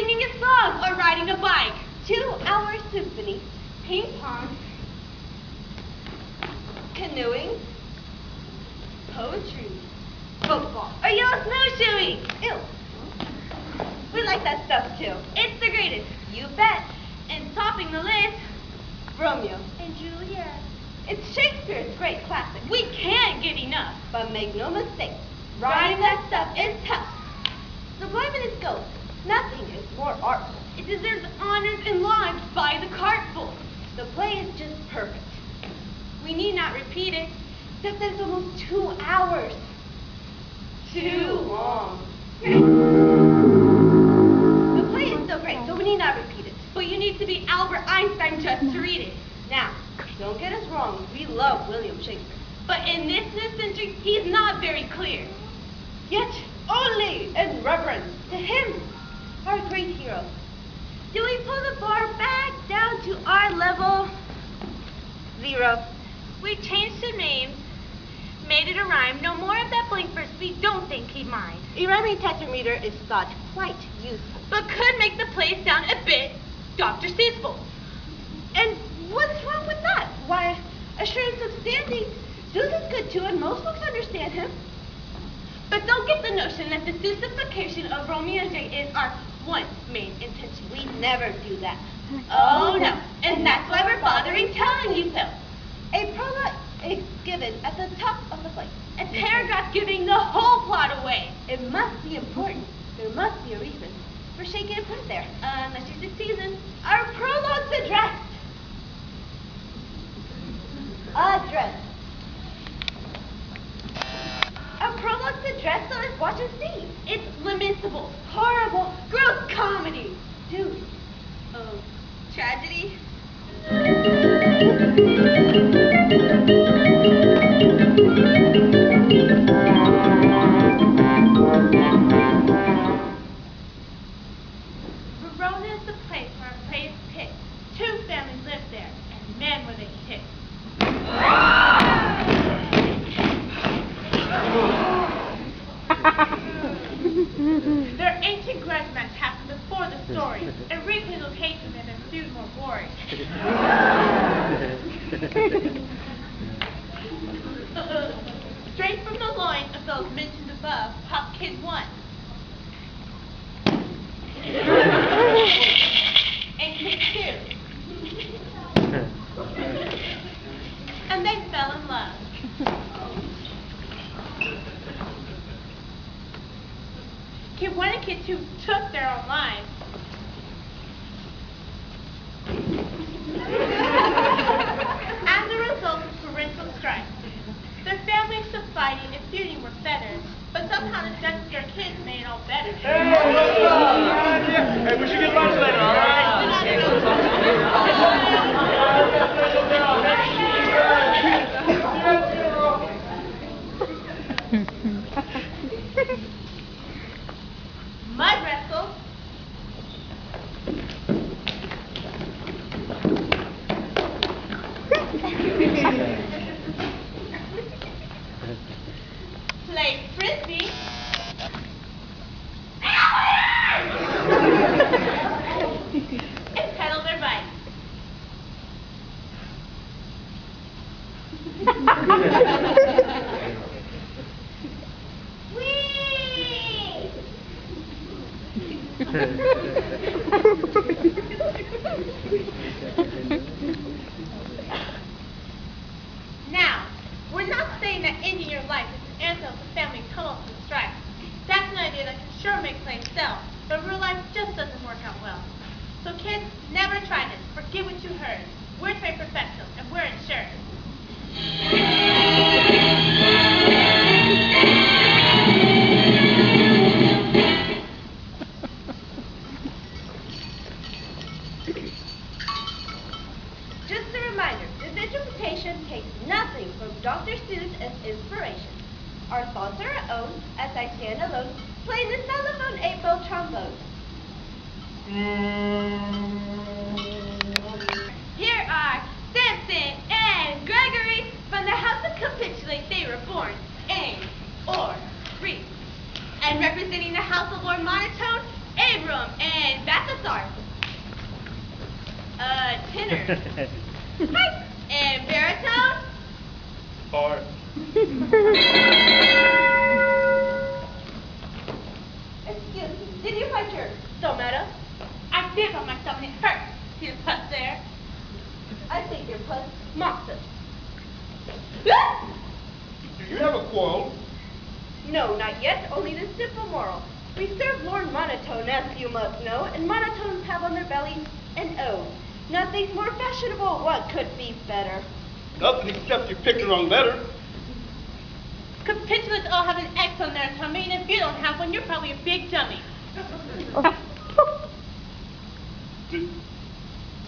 singing a song or riding a bike. 2-hour symphony. Ping pong. Canoeing. Poetry. Football. Or yellow snowshoeing. Ew. We like that stuff too. It's the greatest. You bet. And topping the list, Romeo and Juliet. It's Shakespeare's great classic. We can't get enough. But make no mistake, writing that stuff is tough. Sublime in its ghost, nothing is more artful. It deserves honors and lauded by the cartful. The play is just perfect. We need not repeat it. Except that it's almost 2 hours. Too long. The play is so great, so we need not repeat it. But you need to be Albert Einstein just to read it. Now, don't get us wrong, we love William Shakespeare. But in this new century, he's not very clear. Yet, only in reverence to him, our great hero. Do we pull the bar back down to our level? 0. We changed the names, made it a rhyme. No more of that blank verse we don't think he'd mind. A rhyming tetrameter is thought quite useful. But could make the play sound a bit Dr. Seussful. And what's wrong with that? Why, assurance of standing. Zeus is good too, and most folks understand him. But don't get the notion that the Seussification of Romeo and Juliet is our one main intention. We never do that. Oh no, and that's why we're bothering telling you so. A prologue is given at the top of the play. A paragraph giving the whole plot away. It must be important. There must be a reason for shaking it put it there. Unless you succeed in Our prologue's addressed. Address. Our prologue's addressed, so let's watch and see. It's lamentable, Horrible. gross comedy. Dude. Oh, tragedy. Verona is the place where our play is picked. 2 families live there, and man were they hit. Their ancient grudge match happened before the story, and rekindled hatred that ensued more gory. Straight from the loins of those mentioned above, popped Kid 1. And Kid 2. And they fell in love. Kid 1 and Kid 2 took their own lives. As a result of parental strife, their families of fighting and feuding were fettered, but somehow the death of their kids made it all better. Hey, we should get lunch later, all right? Mud wrestle. Play frisbee. And pedal their bike. Whee! Now, we're not saying that ending your life is an answer to family tumult and strife. That's an idea that can sure make plays sell, but real life just doesn't work out well. So kids, never try this. Forget what you heard. We're trained professionals, and we're insured. Just a reminder, this interpretation takes nothing from Dr. Seuss as inspiration. Our thoughts are our own, as I stand alone, playing the xylophone 8-bow trombone. Here are Samson and Gregory from the house of Capitulate. They were born A or Greece. And representing the house of Lord Monotone, Abram and Beth sorry. Tenor. Hi. And baritone? Or Excuse me, did you find your stomata? I did on myself and it hurts. See the pus there? I think your pus mocks us. do you have a quarrel? No, not yet, only the simple moral. We serve Lord Monotone, as you must know, and monotones have on their bellies an O. Nothing more fashionable, what could be better? Nothing except you picked the wrong letter. Capitulates all have an X on their tummy, and if you don't have one, you're probably a big dummy. Do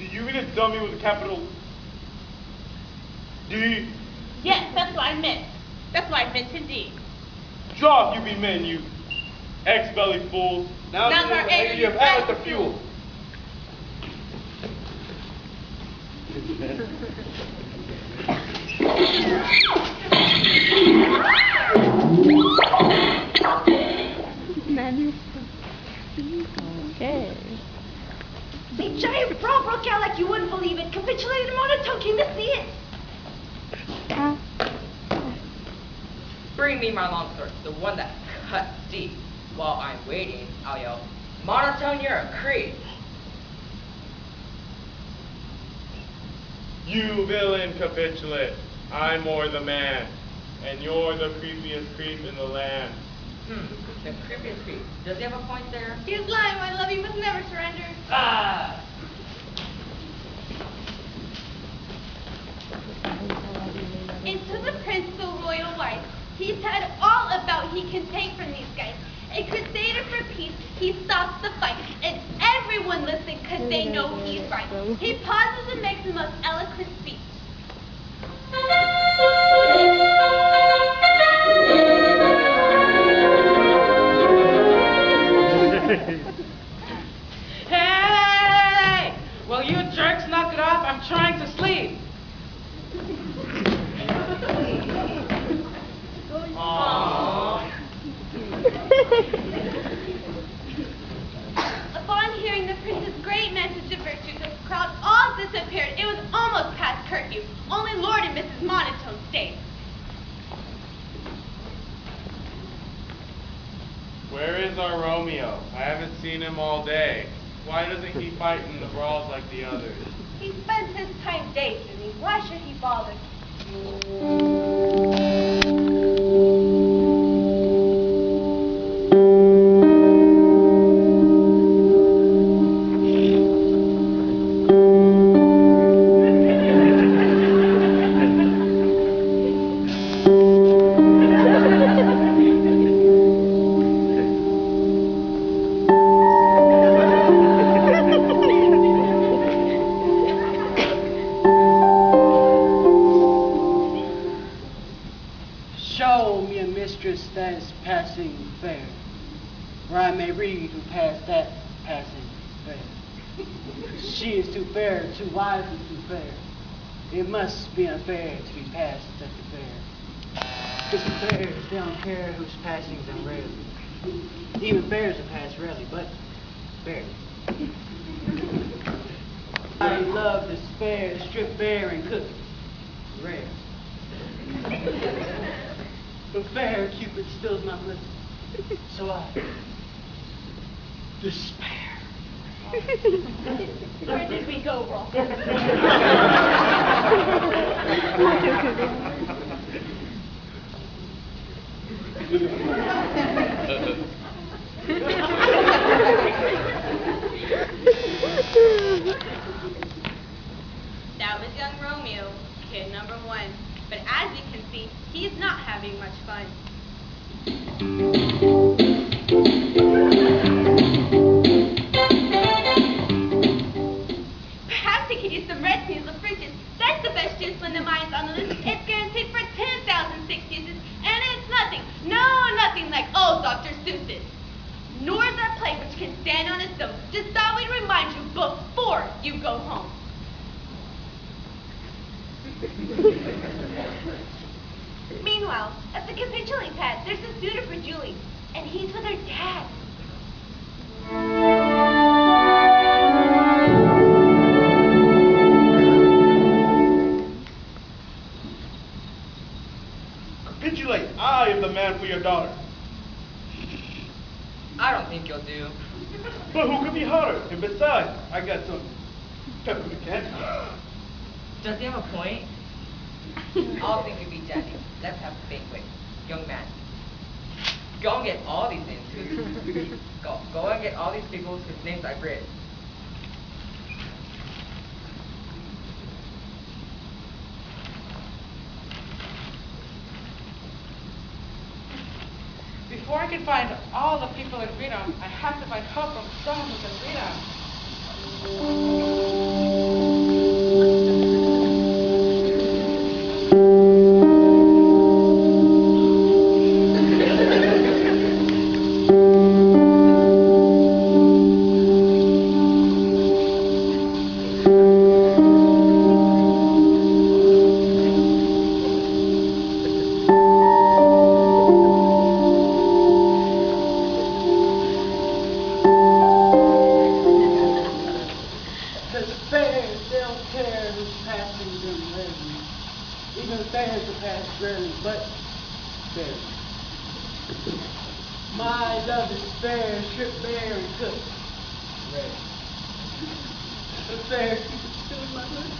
you mean a dummy with a capital D? Yes, that's what I meant. That's what I meant indeed. Draw if you be men, you ex-belly fools. Now Not you our know anger, you have you added bastard the fuel. Okay. A giant brawl broke out like you wouldn't believe it. Capitulated Monotone came to see it. Bring me my long sword, the one that cuts deep. While I'm waiting, I'll yell, Monotone, you're a creep. You villain capitulate. I'm more the man, and you're the creepiest creep in the land. The creepiest creep. Does he have a point there? He is lying, my love. You must never surrender. Ah! And to the prince, the royal wife, he's had all about he can take from these guys. A crusader for peace, he stops the fight, and everyone listens because they know he's right. He pauses and makes the most eloquent speech. Hey! Well, you jerks, knock it off. I'm trying to sleep. Aww. Upon hearing the prince's great message of virtue, the crowd all disappeared. It was almost past curfew. Only Lord and Mrs. Monotone stayed. Where is our Romeo? I haven't seen him all day. Why doesn't he fight in the brawls like the others? He spends his time daydreaming. Why should he bother? Show me a mistress that is passing fair, where I may read who passed that passing fair. She is too fair, too wise and too fair. It must be unfair to be passed at the fair. Because the fairs, they don't care who's passing them rarely. Even fairs are passed rarely, but barely. I love this fair, strip bare and cook rare. But fair Cupid stills my bliss, so I despair. Where did we go wrong? That was young Romeo, kid number one. But as you can see, he's not having much fun. Perhaps he could use some red peas or fruitus. That's the best juice when the mine's on the list. It's guaranteed for 10,006 uses, and it's nothing, nothing like old Dr. Seuss's. Nor is that play which can stand on its own. Just thought we'd remind you before you go home. Meanwhile, at the capitulate pad, there's a suitor for Julie, and he's with her dad. daughter. And besides, I got some peppermint candy. Does he have a point? All things will be dandy. Let's have a banquet. Young man. Go and get all these names. Go and get all these people whose names I've read. Before I can find all the people and read them, I have to find help from someone who can read them. My love is fair, strip bare and cooked. Red. The fair doing my hood.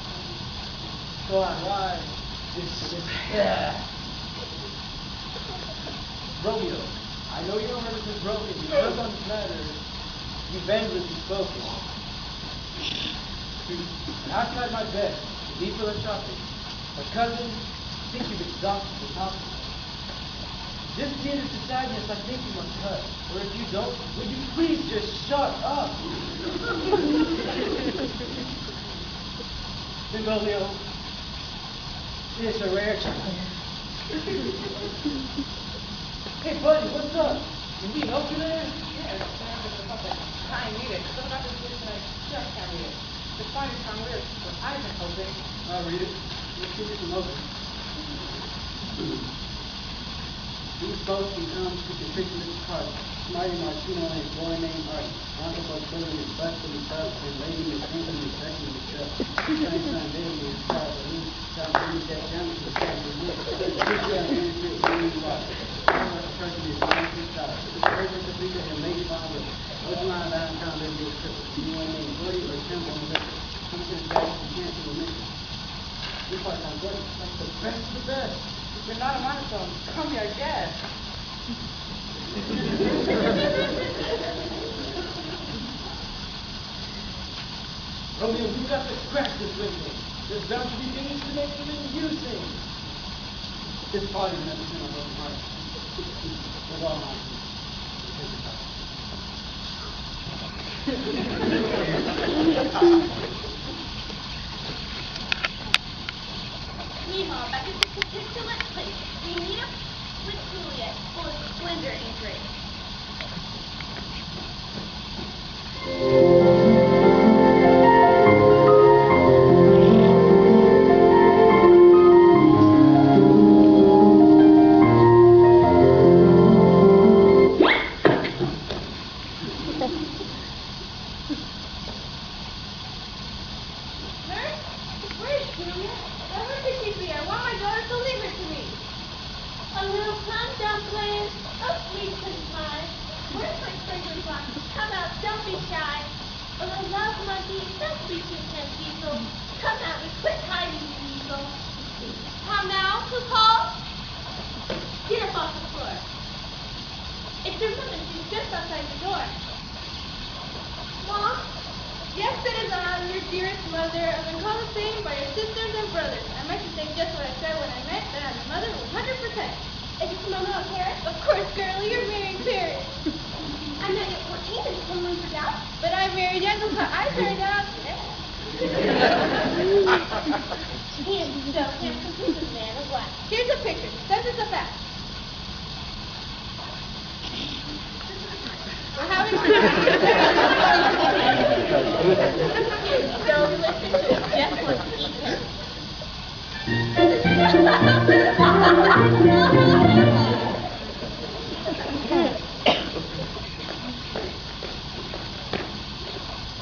Why? Romeo, I know you don't heard this Romeo. You heard on this matter. You've endlessly spoken. And I tried my best to be philosophic. But cousin, I think you've exhausted the topic. This kid is the sadness I think you must cut. Or if you don't, would you please just shut up? Benvolio, it's a rare time. Hey buddy, what's up? Can we help you there? Yes, I need it. What about this list that I just can't read it? The finest on lyrics is what I've been hoping. I'll read it. Let's give it some open. These boats become to contribute this part. Mighty Martino and his boy named Art. Rondo was building his bust in the tub and lady is thinking and touching the truck. Sunshine baby is proud of me. South Philly that down to the sky of the wood. This guy is fit green water. The person is going to stop. The person to be and lady father. What's my downtown baby is trip? You want to name Gordy or Temple on the list? Come to the guys who can't do a mission. This part sounds good. Like the best of the best. You're not a monotone. Come here, I guess. Romeo, you got to scratch this with me. There's bound to be things to make even you sing. This party's never been a broken heart. With all my Meanwhile, back at this particular place, we meet up with Juliet, full of splendor and grace.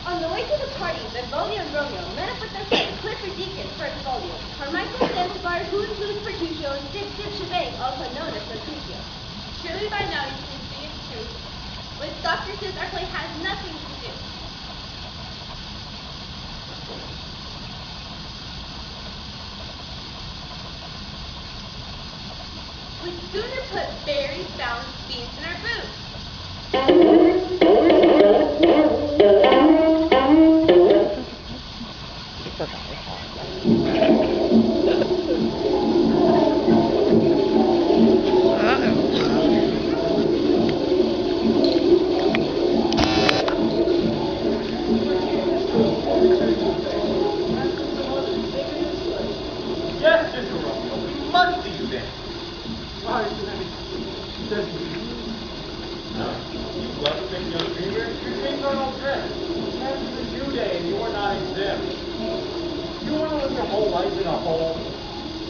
On the way to the party, Benvolio and Romeo met up with their friend Clifford Deacon for Benvolio, Carmichael Zanzibar, Who's Who's Pertuccio, and Dip Dip Shebang, also known as Pertuccio. Surely by now you can see it's true. With Dr. Seuss, our play has nothing to do. sooner put berries, balanced beans in our food. Yes, Mr. Romeo, we must see you then. Sorry, You blood-thin young dreamer, your dreams are no threat. Half is a due day and you are not exempt. You want to live your whole life in a hole?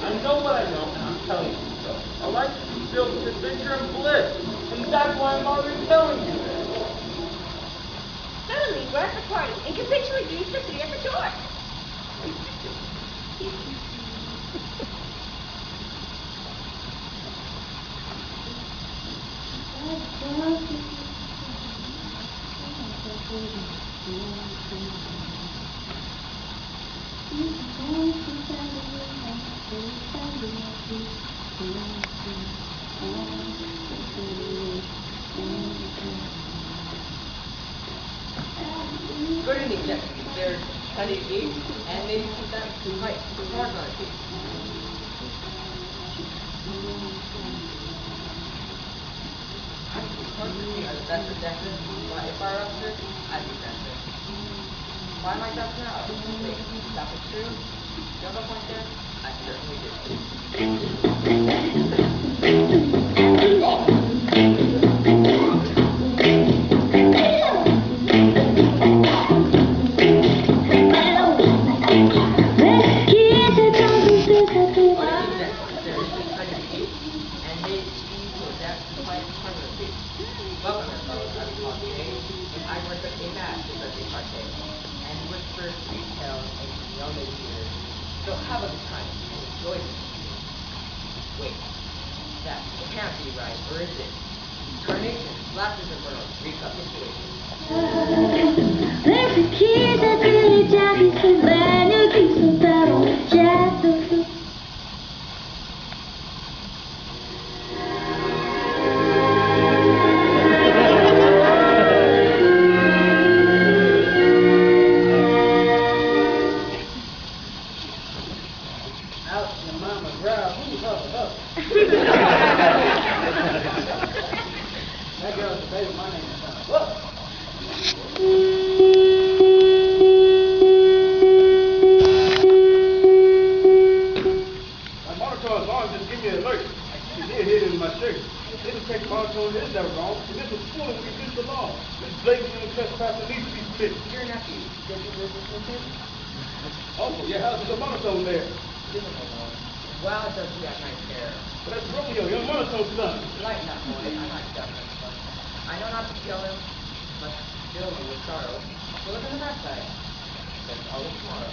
I know what I know, and I'm telling you so. A life should be filled with adventure and bliss, and that's why I'm already telling you this. Suddenly, we're at the party and can picture you for 3 at the door. Good evening, gentlemen. There's plenty to eat, and maybe some time to hike to the park on a tree. That's the definite. If I were up there, I'd be definite. Why am I definite now? Wait, that was true? You have a point there? I certainly do. Welcome, fellows, as we talk today, in I work at a match because they partake, and whisper sweet tales in young ears. So have a good time and enjoy this. Wait, that can't be right, or is it? Carnation, glasses of world, recapitulation. There's a kid that really jabby, so when you think so battle, jab the foot. out your mama growl. Who you talking about? That girl's the baby. My name is Whoa. My monotone alarm just give me an alert. She did hit it in my shirt. Didn't take monotone is that wrong. And this was fooling we against the law. This blatant and trespassing needs to be split. Your nephew, does he live with him? Also, your house is a monotone there. Well, does he have nice hair? But that's Romeo, your monotone's son. Lighten up, boy. I'm not definite, but I know not to kill him, but fill me with sorrow. So look on the bright side. There's always tomorrow.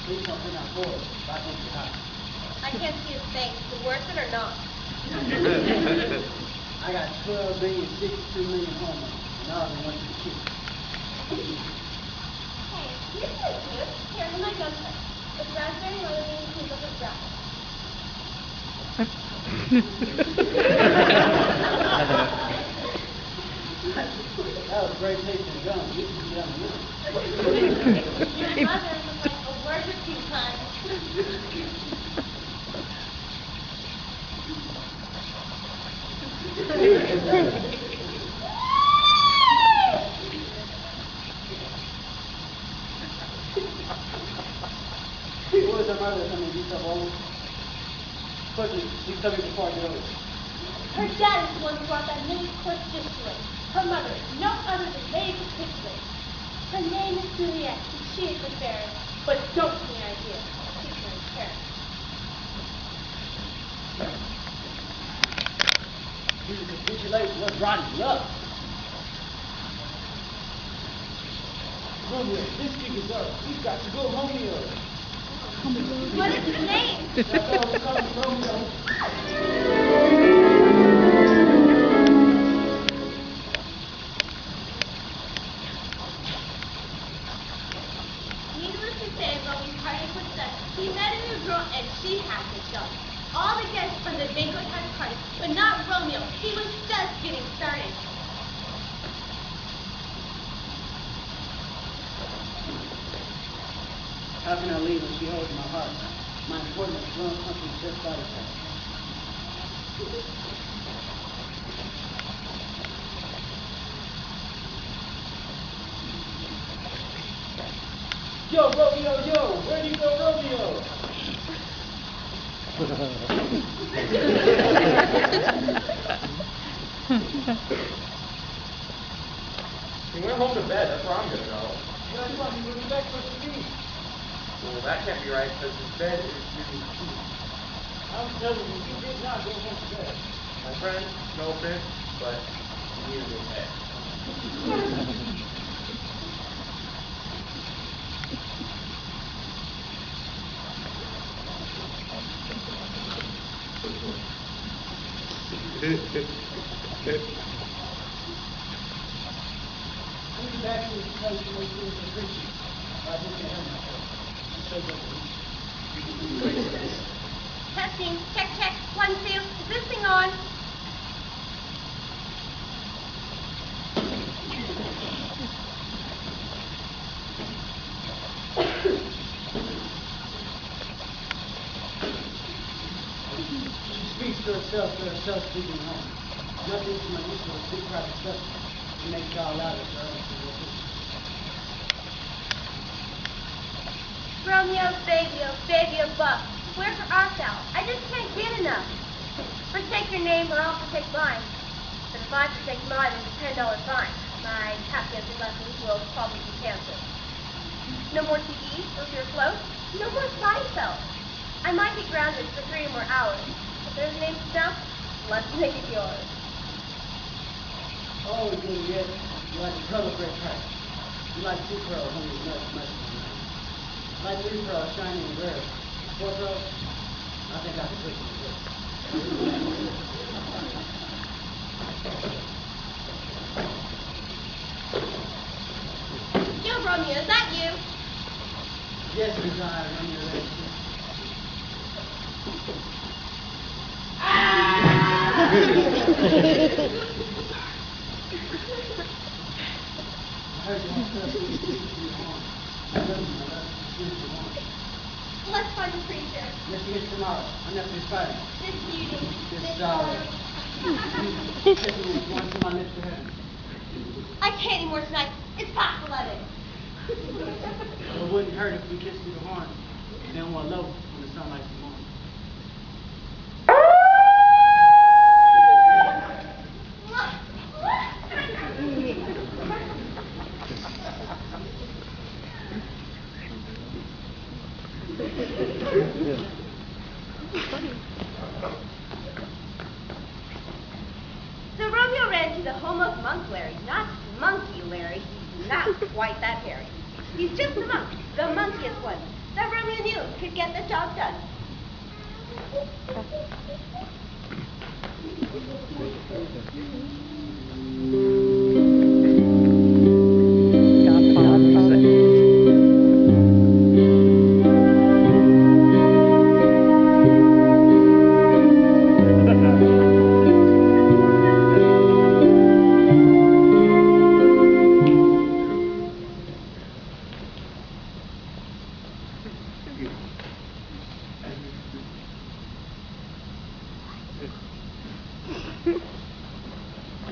Please don't bring our boys back into the house. I can't see his face. The worth it or not? I got 12 billion, 62 million homeowners, and all of them went to the kitchen. Hey, you're so good. Here, my gunpowder. It's raspberry lemonade cleans up his breath. That was great tasting gum. You can get on the Your mother was like a word or two, hun. What was her mother coming to yourself over? Quickly, please tell me before I get over. Her dad is the one who brought that mini clip dish to her. Her mother is no other than Lady Pixley. Her name is Juliet, and she is the fairest, but don't give me ideas. She's very fair. You can capitulate what's rotting you up. Romeo, this kick is up. We've got to go Romeo. What is his name? That's all we call him, Romeo. but not Romeo. He was just getting started. How can I leave when she holds my heart? My important grown country just got attacked. Yo, Romeo, yo! Where do you go, Romeo? He went home to bed, that's where I'm gonna go. Well, you want me to be back for the meeting? Well, that can't be right, because his bed is really cheap. I'm telling you, you did not go home to bed. My friend, no offense, but you need a good head. I'll be back to this place to make things appreciate. I just can't help myself. I'm so good. Testing. Check, check. 1, 2. Is this thing on? She speaks to herself, to herself speaking home. Nothing to my usual big private stuff. It makes y'all louder for others to go through. Romeo, baby of buck. Where art thou? I just can't get enough. Forsake your name or I'll forsake mine. But if I forsake mine, it's a $10 fine. My tap dancing lessons will probably be canceled. No more TV or beer float. No more Seinfeld. I might be grounded for 3 more hours. If there's a name to dump, let's make it yours. Oh, Juliet, you like a color-bred type. You like 2 pearls when you're nuts much. Like 3 pearls shiny and rare. 4 pearls? I think I can put you in Yo, Romeo, is that you? Yes, desire when you're ready. I heard you want to see you on. I love you. Let's find a preacher. Let's meet tomorrow. I'm not this Friday. This beauty. This sorrow. Kiss me one to my lips to heaven. I can't anymore tonight. It's past 11. It wouldn't hurt if we kissed through the horn. And then one low when the sun lights the morning. So Romeo ran to the home of Monk Larry, not Monkey Larry. He's not quite that hairy. He's just a monk, the monkiest one, that Romeo knew could get the job done.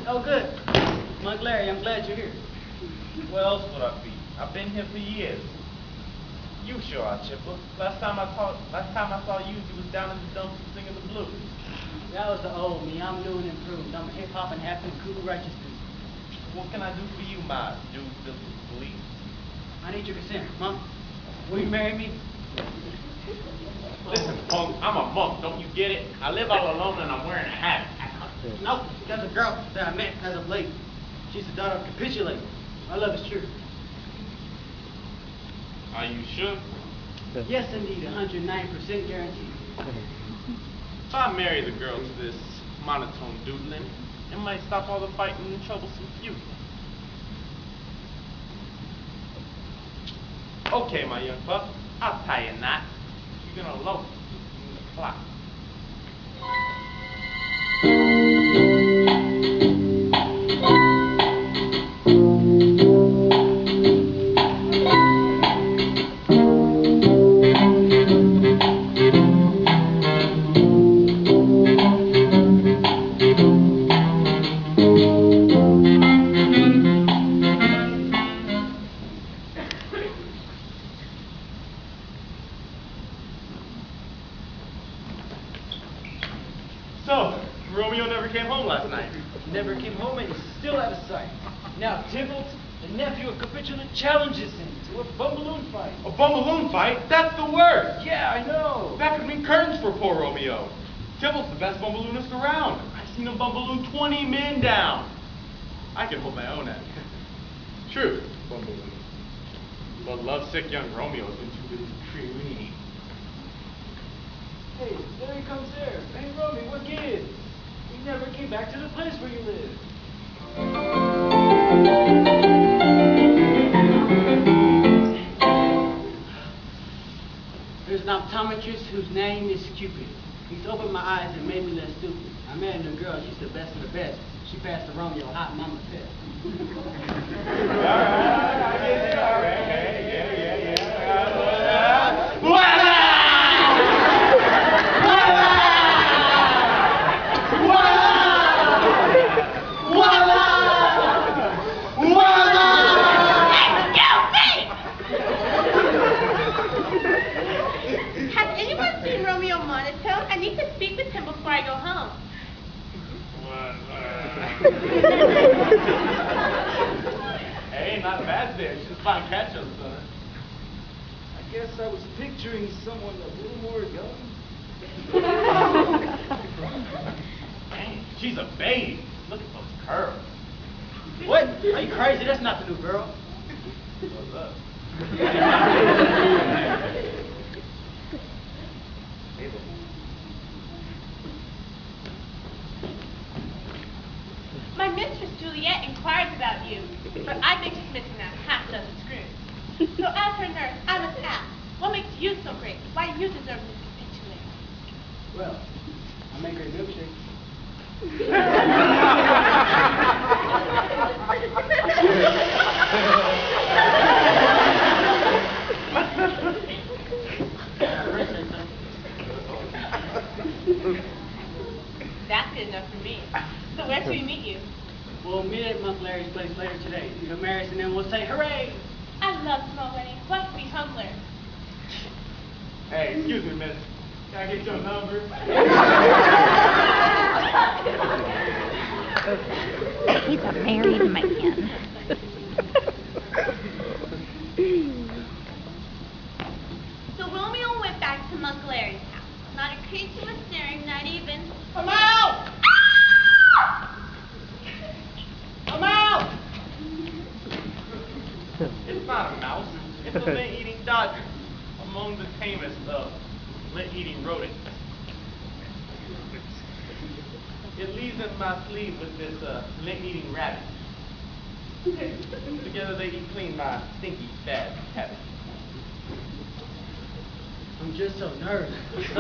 Oh, good. Monk Larry, I'm glad you're here. Where else would I be? I've been here for years. You sure are, Chipper. Last time I saw you, you was down in the dumps singing the blues. That was the old me. I'm new and improved. I'm hip hop and happy and cool righteous dude. What can I do for you, my dude, please? I need your consent, Monk. Will you marry me? Listen, punk, I'm a monk, don't you get it? I live all alone and I'm wearing a hat. No, that's a girl that I met as of late. She's the daughter of Capitulate. My love is true. Are you sure? Yes, indeed, 109% guaranteed. If I marry the girl to this monotone doodling, it might stop all the fighting and troublesome feud. Okay, my young buck, I'll tie a knot. You're gonna elope in the clock. So, Romeo never came home last night. Never came home and he's still out of sight. Now Tybalt, the nephew of Capitula, challenges him to a bumballoon fight. A bumballoon fight? That's the worst! Yeah, I know. That could mean curtains for poor Romeo. Tybalt's the best bumballoonist around. I've seen him bumballoon 20 men down. I can hold my own at it. True, bumballoon. But lovesick young Romeo's been too busy creaming. Hey, there he comes there. Hey, Romy, what gives? You never came back to the place where you live. There's an optometrist whose name is Cupid. He's opened my eyes and made me less stupid. I met a new girl, she's the best of the best. She passed the Romeo hot mama test. Has anyone seen Romeo monotone? I need to speak with him before I go home. Hey, not bad there. She's fine catch us, son. I guess I was picturing someone a little more young. Dang, she's a baby. Look at those curls. What? Are you crazy? That's not the new girl. What's up? My mistress Juliet inquires about you, but I think she's missing a half dozen screws. So as her nurse, I must ask, what makes you so great? Why do you deserve this capitulate? Well, I make her milkshakes. That's good enough for me. So where should we meet you? We'll meet at Monk Larry's place later today. You'll marry us and then we'll say hooray! I love small weddings. What could be humbler? Hey, excuse me, miss. Can I get your number? He's a married man. So Romeo went back to Monk Larry's house. Not a creature was stirring, not even... I'm out! I'm out! It's not a mouse. It's a lint-eating dodger. Among the tamest of lint-eating rodents. It leaves in my sleeve with this lint-eating rabbit. Together they eat clean my stinky, bad habit. I'm just so nervous. Just a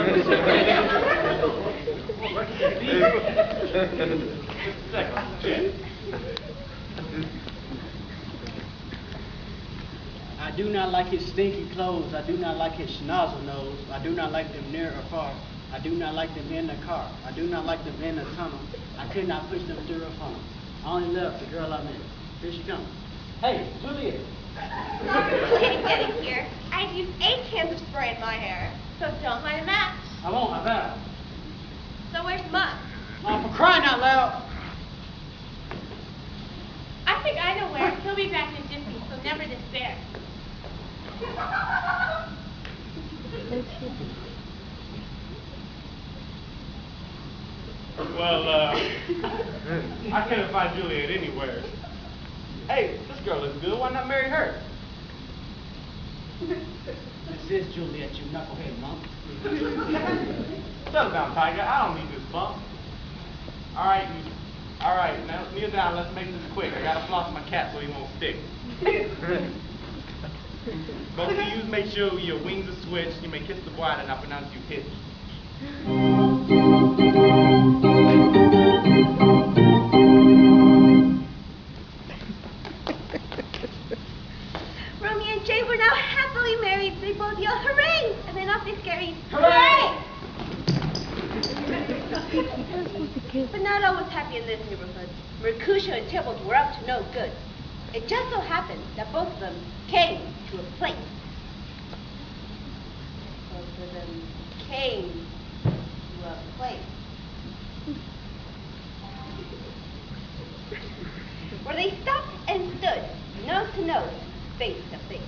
second, check. I do not like his stinky clothes. I do not like his schnozzle nose. I do not like them near or far. I do not like them in the car. I do not like them in the tunnel. I could not push them through a funnel. I only love the girl I met. Here she comes. Hey, Juliet. Sorry for getting here. I've used 8 cans of spray in my hair. So don't light a match. I won't, I vow. So where's Mutt? Oh, for crying out loud. I think I know where. He'll be back in a jiffy, so never despair. Well, I couldn't find Juliet anywhere. Hey, this girl looks good. Why not marry her? This is Juliet, you knucklehead monk. Settle down, Tiger. I don't need this bump. All right, now kneel down. Let's make this quick. I gotta floss my cat so he won't stick. Both of you make sure your wings are switched. You may kiss the bride and I pronounce you hitched. Romeo and Jane were now happily married. They both yelled hooray! And then off they scurried. Hooray! But not all was happy in this neighborhood. Mercutio and Tybalt were up to no good. It just so happened that both of them came to a place. Both of them came to a place. face to face.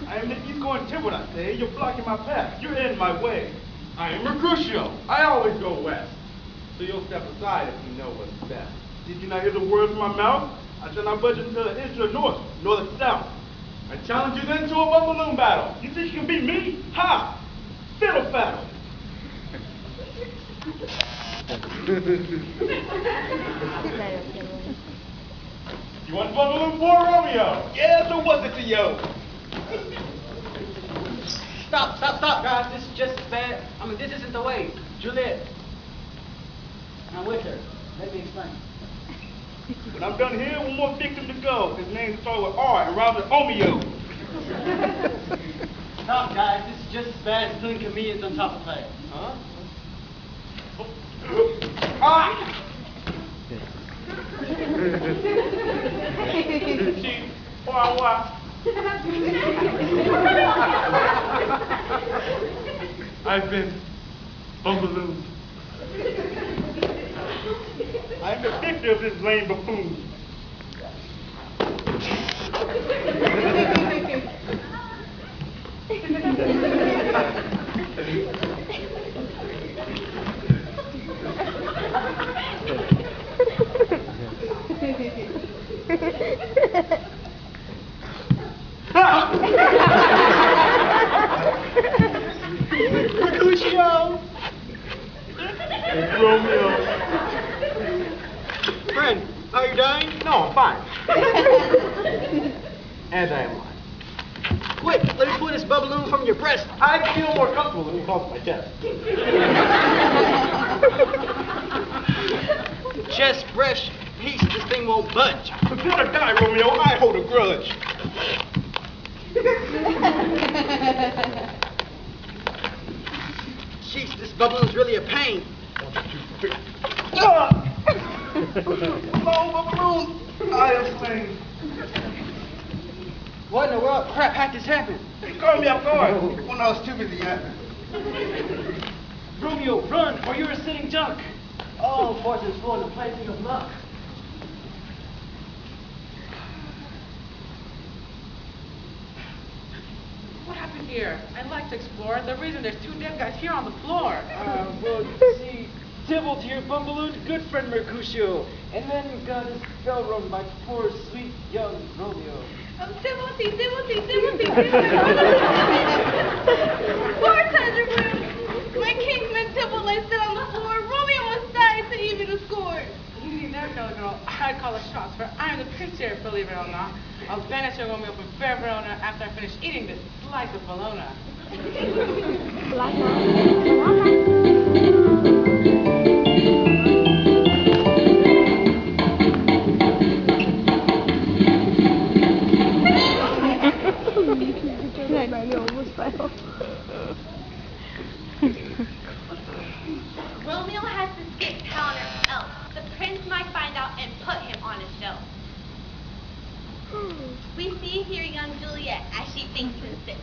I am the east-going timber, I say. You're blocking my path. You're in my way. I am Mercutio. I always go west. So you'll step aside if you know what's best. Did you not hear the words from my mouth? I shall not budge until it is to the north, nor the south. I challenge you then to a bumballoon battle. You think you can beat me? Ha! Fiddle faddle. You want bumballoon for Romeo? Yes, or was it to you? Stop, guys. This is just bad. I mean, this isn't the way. Juliet. I'm with her. Let me explain. When I'm done here, one more victim to go. His name starts with R and rhymes with Romeo. Stop, guys. This is just as bad as putting comedians on top of play. Huh? Ah! Cheat. Why? I've been bumballooned. I'm the victor of this lame buffoon. Mercutio! Romeo. Friend, are you dying? No, I'm fine. And I am lying. Quick, let me pull this bubballoon from your breast. I feel more comfortable when you bump my chest. Chest fresh, peace, this thing won't budge. Before I die, Romeo, I hold a grudge. Jeez, this bubballoon's really a pain. Long buffoon, I am slain. What in the world? Crap, how did this happen? You caught me off guard when I was too busy yapping. Romeo, run, or you're a sitting duck. Oh, fortune's full in the placing of luck. What happened here? I'd like to explore the reason there's two dead guys here on the floor. Well, you see, Tybalt here, Bumballoon's good friend Mercutio, and then we got his spell run by poor, sweet, young Romeo. Timothy. Bartender, my kinsman Tybalt lay still on the floor. Romeo must die to even the score. You need that girl. I'd call the shots, for I'm the prince here, believe it or not. I'll banish your Romeo from fair Verona after I finish eating this slice of bologna. Romeo has to skip town or else the prince might find out and put him on a shelf. We see here young Juliet as she thinks and sits.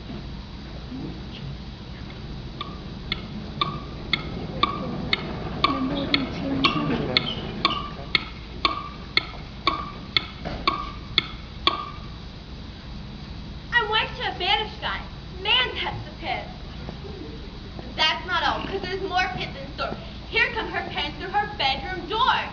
I'm wife to a banished guy. Man's has to piss. That's not all, because there's more pits in store. Here come her parents through her bedroom door.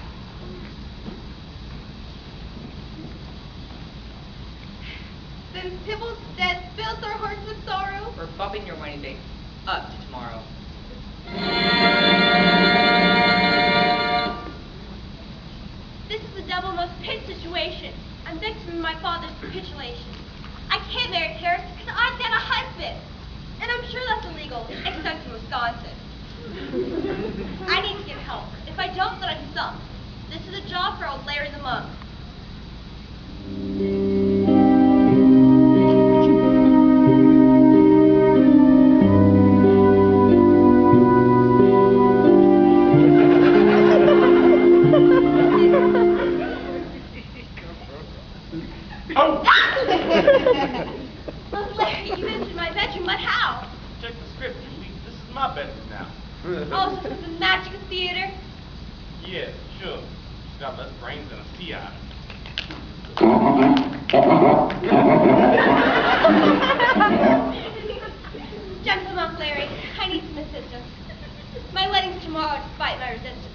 Since Tybalt's death fills our hearts with sorrow. We're bumping your wedding date up to tomorrow. This is a double most pit situation. I'm victim of my father's capitulation. I can't marry Paris because I'm then a husband. And I'm sure that's illegal, except in Wisconsin. I need to get help. If I don't, then I'm sunk. This is a job for old Larry the Monk. Yeah, sure. She's got less brains than a sea otter. Gentlemen, Larry, I need some assistance. My wedding's tomorrow despite my resistance.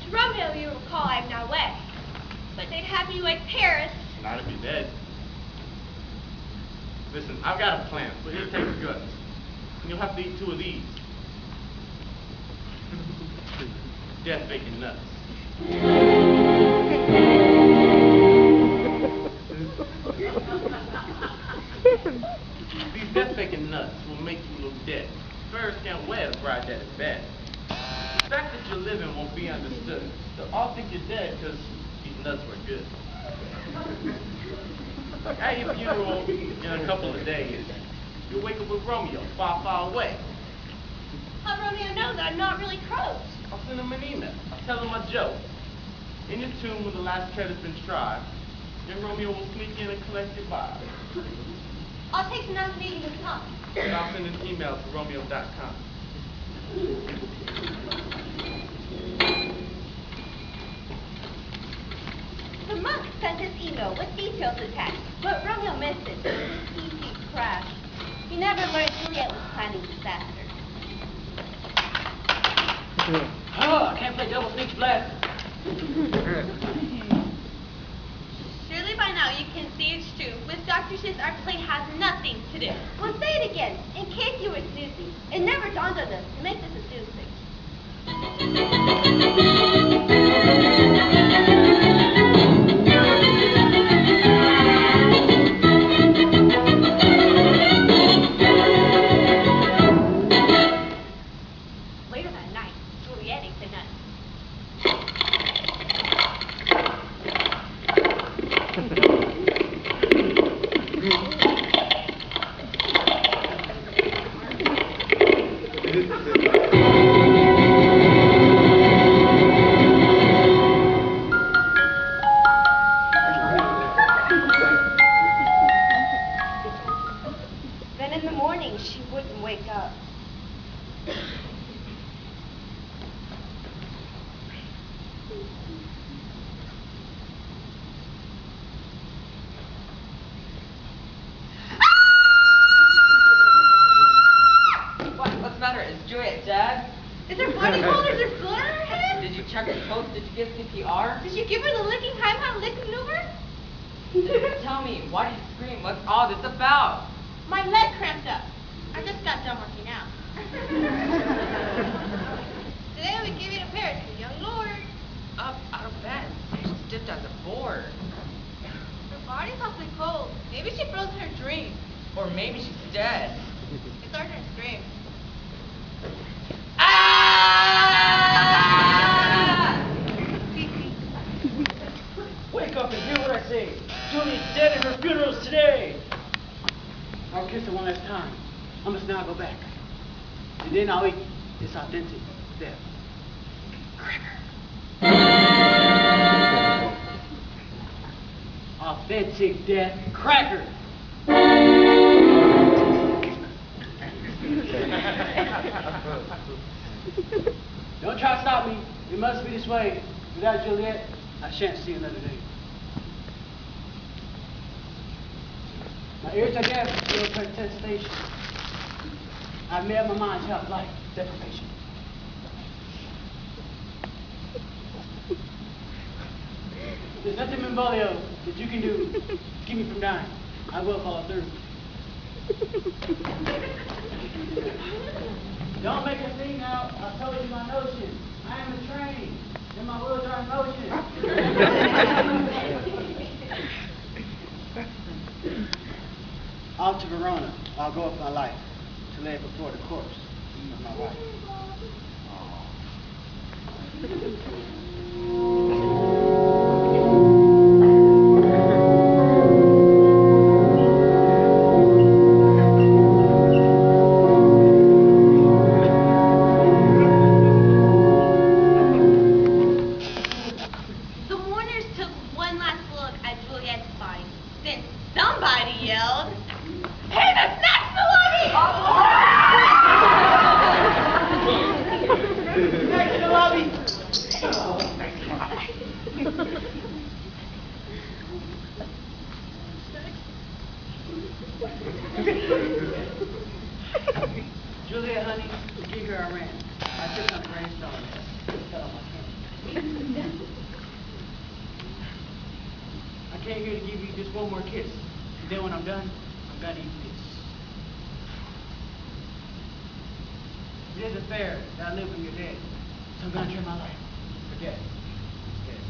To Romeo, you recall I'm now wed. But they'd have me like Paris. Not if you're dead. Listen, I've got a plan, but here, take the guts. And you'll have to eat 2 of these. Death bacon nuts. These death bacon nuts will make you look dead. Fairies can't wear the bride that is bad. The fact that you're living won't be understood. They'll all think you're dead because these nuts were good. At your funeral in a couple of days, you'll wake up with Romeo far, far away. How Romeo know that I'm not really croaked? I'll send him an email. I'll tell him a joke. In your tomb when the last tread has been tried, then Romeo will sneak in and collect your vibe. I'll take some nice meeting with Tom. And I'll send an email to Romeo.com. The monk sent his email with details attached, but Romeo missed it. His PC crashed. He never learned Juliet was planning disaster. Oh, I can't play double speech blast. Surely by now you can see it's true. With Dr. Seuss, our play has nothing to do. Well, say it again, in case you were snoozing. It never dawned on us to make this a snooze thing. Later that night, Juliet ate the nuts. Then in the morning, she wouldn't wake up. What's the matter? Is Juliet dead? Is her body cold? Is there blood on her head? Did you check her pulse? Did you give CPR? Did you give her the licking high lick maneuver? Tell me, why did you scream? What's all this about? My leg cramped up. I just got done working out. Today we give you a pair to young lord. Up out of bed. She's stiff as a board. Her body's awfully cold. Maybe she froze in her dream. Or maybe she's dead. It's our turn to scream. Ah! Wake up and hear what I say. Juliet's dead and her funeral's today. I'll kiss her one last time. I must now go back. And then I'll eat this authentic death cracker. Authentic death cracker. Don't try to stop me. It must be this way. Without Juliet, I shan't see another day. My ears are deaf to your protestation. I've made up my mind to have life deprivation. There's nothing, Benvolio, that you can do to keep me from dying. I will follow through. Don't make a scene now. I've told you my notion. I am a train, and my wheels are in motion. Off to Verona, I'll go with my life to lay before the corpse of my wife. The mourners took one last look at Juliet's body. Then somebody yelled, "Hey, that's Max Maloney!" came here to give you just one more kiss. And then when I'm done, I'm gonna eat this. It isn't fair that I live when you're dead. So I'm gonna trade my life for death. Instead.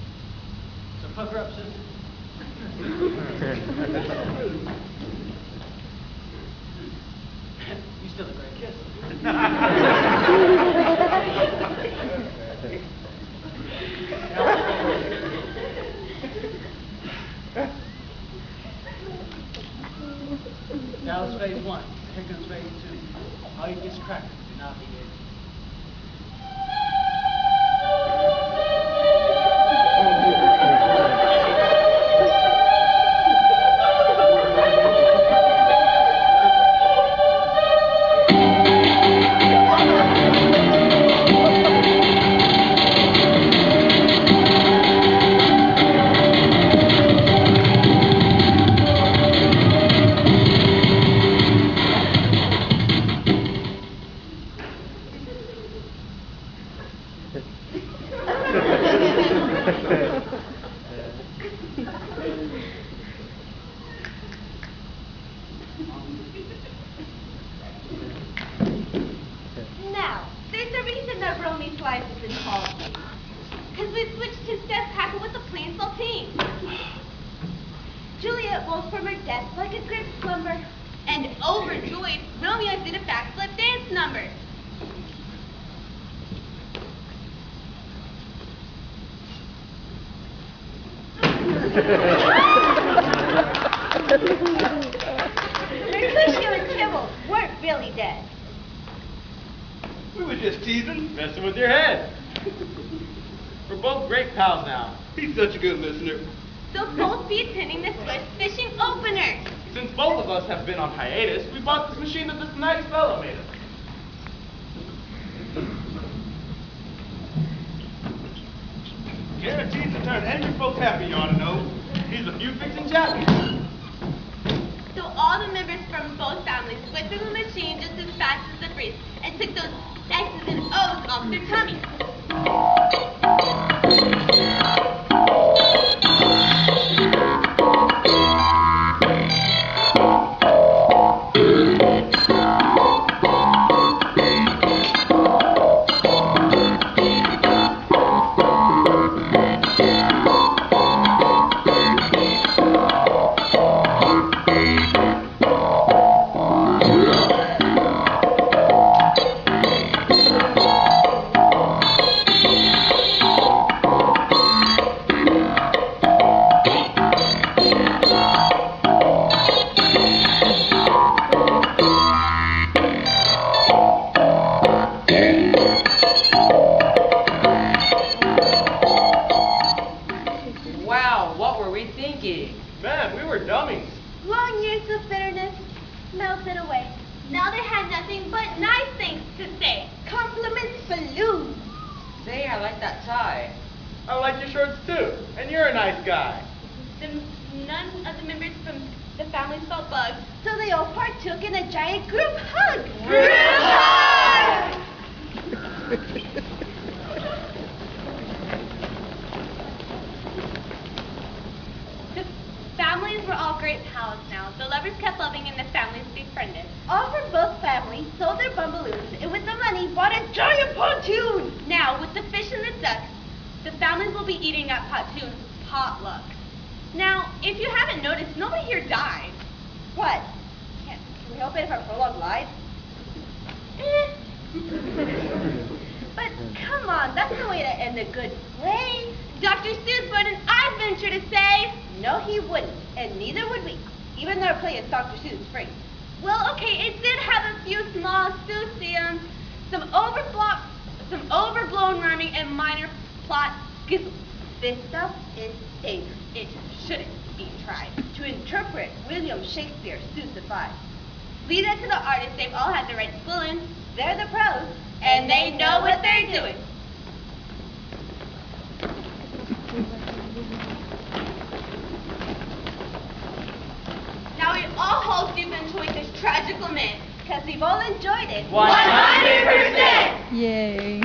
So pucker up, sister. You still a great kisser. That was phase 1. Here comes phase 2. I'll eat this cracker and I'll be dead. Now, there's a reason that Romy's life is in Paul's name. Because we switched his death packet with the plain saltine. Juliet woke from her death like a good slumber. And overjoyed, Romeo did a backflip dance number. Mercutio and Tybalt weren't really dead. We were just teasing, messing with your head. We're both great pals now. He's such a good listener. They'll both be attending the Swiss fishing opener. Since both of us have been on hiatus, we bought this machine that this nice fellow made us. Guaranteed to turn any folks happy, you ought to know. He's a few fixing chappies. So all the members from both families went through the machine just as fast as the breeze and took those X's and O's off their tummies. Wow, what were we thinking? Man, we were dummies. Long years of bitterness melted away. Now they had nothing but nice things to say. Compliments balloon. Say, I like that tie. I like your shorts too, and you're a nice guy. None of the members from the family felt bugs. So they all partook in a giant group hug. Group hug! The families were all great pals now. The lovers kept loving and the families befriended. All from both families sold their bumballoons and with the money bought a giant pontoon. Now, with the fish and the ducks, the families will be eating at pontoons potlucks. Now, if you haven't noticed, nobody here died. What? Can we hope it for prolonged life? But come on, that's the way to end a good play. Dr. Seuss wouldn't, I venture to say. No, he wouldn't, and neither would we, even though our play is Dr. Seuss free. Well, okay, it did have a few small Seussians, some overblown rhyming and minor plot skizzles. This stuff is dangerous. It shouldn't be tried. To interpret William Shakespeare Seussified. Leave that to the artists. They've all had the right schooling. They're the pros, And they know what they're doing. Now we all hope you've enjoyed this tragic lament. because we've all enjoyed it. 100%! Yay.